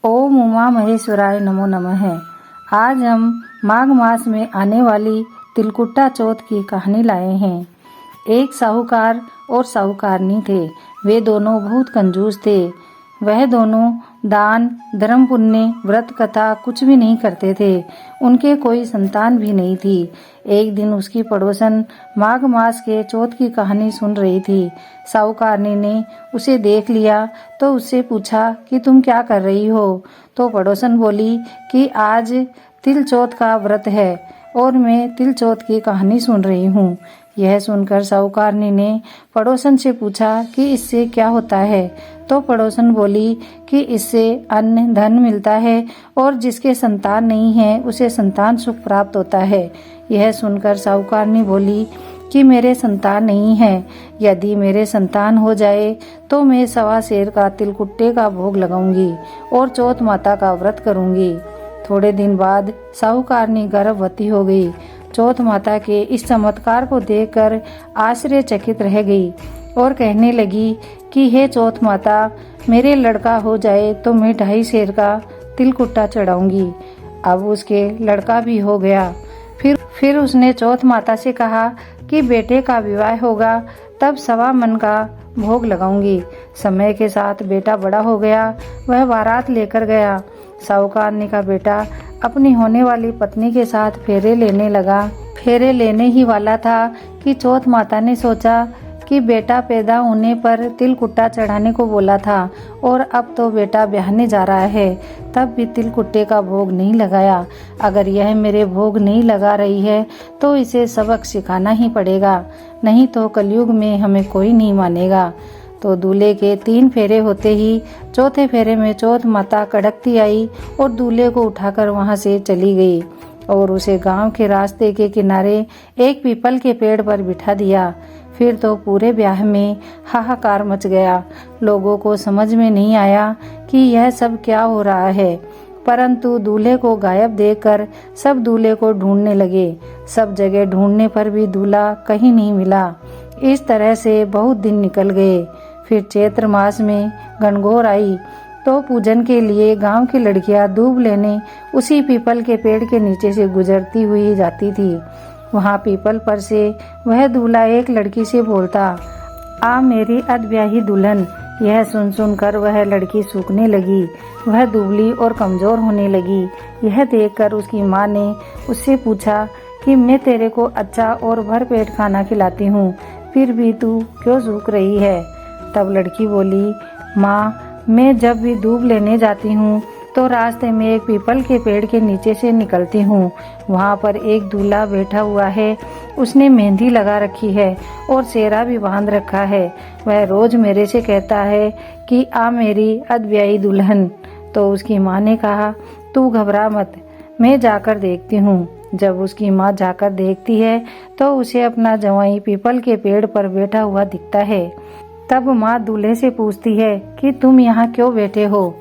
ओम उमा महेश्वराय नमो नमः। आज हम माघ मास में आने वाली तिलकुट्टा चौथ की कहानी लाए हैं। एक साहूकार और साहूकारनी थे। वे दोनों बहुत कंजूस थे। वह दोनों दान, धर्म, पुण्य, व्रत, कथा कुछ भी नहीं करते थे। उनके कोई संतान भी नहीं थी। एक दिन उसकी पड़ोसन माघ मास के चौथ की कहानी सुन रही थी। साहूकारनी ने उसे देख लिया तो उससे पूछा कि तुम क्या कर रही हो? तो पड़ोसन बोली कि आज तिल चौथ का व्रत है और मैं तिल चौथ की कहानी सुन रही हूँ। यह सुनकर साहूकारनी ने पड़ोसन से पूछा कि इससे क्या होता है? तो पड़ोसन बोली कि इससे अन्न धन मिलता है और जिसके संतान नहीं है उसे संतान सुख प्राप्त होता है। यह सुनकर साहूकारनी बोली कि मेरे संतान नहीं है। यदि मेरे संतान हो जाए तो मैं 1.25 सेर का तिलकुट्टे का भोग लगाऊंगी और चौथ माता का व्रत करूंगी। थोड़े दिन बाद साहूकारनी गर्भवती हो गई। चौथ माता के इस चमत्कार को देखकर आश्चर्यचकित रह गई और कहने लगी कि हे चौथ माता, मेरे लड़का हो जाए तो मैं 2.5 सेर का तिलकुट्टा चढ़ाऊंगी। अब उसके लड़का भी हो गया। फिर उसने चौथ माता से कहा कि बेटे का विवाह होगा तब 1.25 मन का भोग लगाऊंगी। समय के साथ बेटा बड़ा हो गया। वह बारात लेकर गया। साहूकारनी का बेटा अपनी होने वाली पत्नी के साथ फेरे लेने लगा। फेरे लेने ही वाला था कि चौथ माता ने सोचा कि बेटा पैदा होने पर तिलकुट्टा चढ़ाने को बोला था और अब तो बेटा ब्याहने जा रहा है, तब भी तिलकुट्टे का भोग नहीं लगाया। अगर यह मेरे भोग नहीं लगा रही है तो इसे सबक सिखाना ही पड़ेगा, नहीं तो कलयुग में हमें कोई नहीं मानेगा। तो दूल्हे के 3 फेरे होते ही चौथे फेरे में चौथ माता कड़कती आई और दूल्हे को उठाकर वहां से चली गई और उसे गांव के रास्ते के किनारे एक पीपल के पेड़ पर बिठा दिया। फिर तो पूरे ब्याह में हाहाकार मच गया। लोगों को समझ में नहीं आया कि यह सब क्या हो रहा है, परंतु दूल्हे को गायब देखकर सब दूल्हे को ढूंढने लगे। सब जगह ढूंढने पर भी दूल्हा कहीं नहीं मिला। इस तरह से बहुत दिन निकल गए। फिर चैत्र मास में गणगौर आई तो पूजन के लिए गांव की लड़कियां दूब लेने उसी पीपल के पेड़ के नीचे से गुजरती हुई जाती थी। वहां पीपल पर से वह दूल्हा एक लड़की से बोलता, आ मेरी अधब्याही दुल्हन। यह सुनकर वह लड़की सूखने लगी। वह दुबली और कमजोर होने लगी। यह देखकर उसकी माँ ने उससे पूछा कि मैं तेरे को अच्छा और भर पेट खाना खिलाती हूँ, फिर भी तू क्यों सूख रही है? तब लड़की बोली, माँ, मैं जब भी दूब लेने जाती हूँ तो रास्ते में एक पीपल के पेड़ के नीचे से निकलती हूँ। वहाँ पर एक दूल्हा बैठा हुआ है। उसने मेहंदी लगा रखी है और सेहरा भी बांध रखा है। वह रोज मेरे से कहता है कि आ मेरी अधब्याही दुल्हन। तो उसकी माँ ने कहा, तू घबरा मत, मैं जाकर देखती हूँ। जब उसकी माँ जाकर देखती है तो उसे अपना जवाई पीपल के पेड़ पर बैठा हुआ दिखता है। तब माँ दूल्हे से पूछती है कि तुम यहाँ क्यों बैठे हो?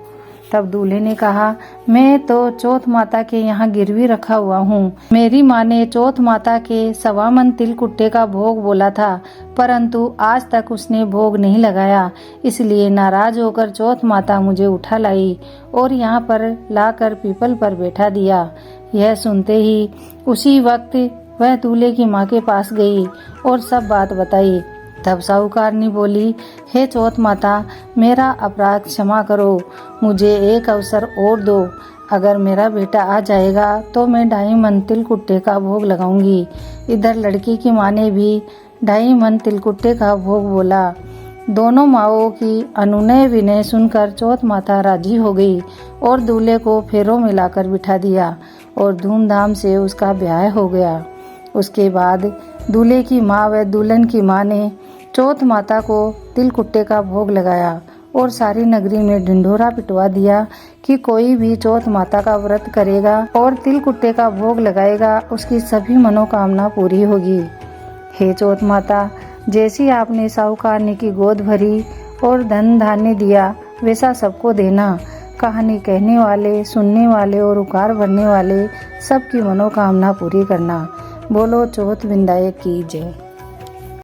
तब दूल्हे ने कहा, मैं तो चौथ माता के यहाँ गिरवी रखा हुआ हूँ। मेरी माँ ने चौथ माता के 1.25 मन तिलकुट्टे का भोग बोला था, परंतु आज तक उसने भोग नहीं लगाया। इसलिए नाराज होकर चौथ माता मुझे उठा लाई और यहाँ पर लाकर पीपल पर बैठा दिया। यह सुनते ही उसी वक्त वह दूल्हे की माँ के पास गई और सब बात बताई। तब साहूकारनी बोली, हे चौथ माता, मेरा अपराध क्षमा करो, मुझे एक अवसर और दो। अगर मेरा बेटा आ जाएगा तो मैं 2.5 मन तिलकुट्टे का भोग लगाऊंगी। इधर लड़की की माँ ने भी 2.5 मन तिलकुट्टे का भोग बोला। दोनों माओं की अनुनय विनय सुनकर चौथ माता राजी हो गई और दूल्हे को फेरों में लाकर बिठा दिया और धूमधाम से उसका ब्याह हो गया। उसके बाद दूल्हे की माँ व दुल्हन की माँ ने चौथ माता को तिलकुट्टे का भोग लगाया और सारी नगरी में ढिंढोरा पिटवा दिया कि कोई भी चौथ माता का व्रत करेगा और तिलकुट्टे का भोग लगाएगा, उसकी सभी मनोकामना पूरी होगी। हे चौथ माता, जैसी आपने साहूकारनी की गोद भरी और धन धान्य दिया, वैसा सबको देना। कहानी कहने वाले, सुनने वाले और उकार भरने वाले सबकी मनोकामना पूरी करना। बोलो चौथ विंदायक की जय।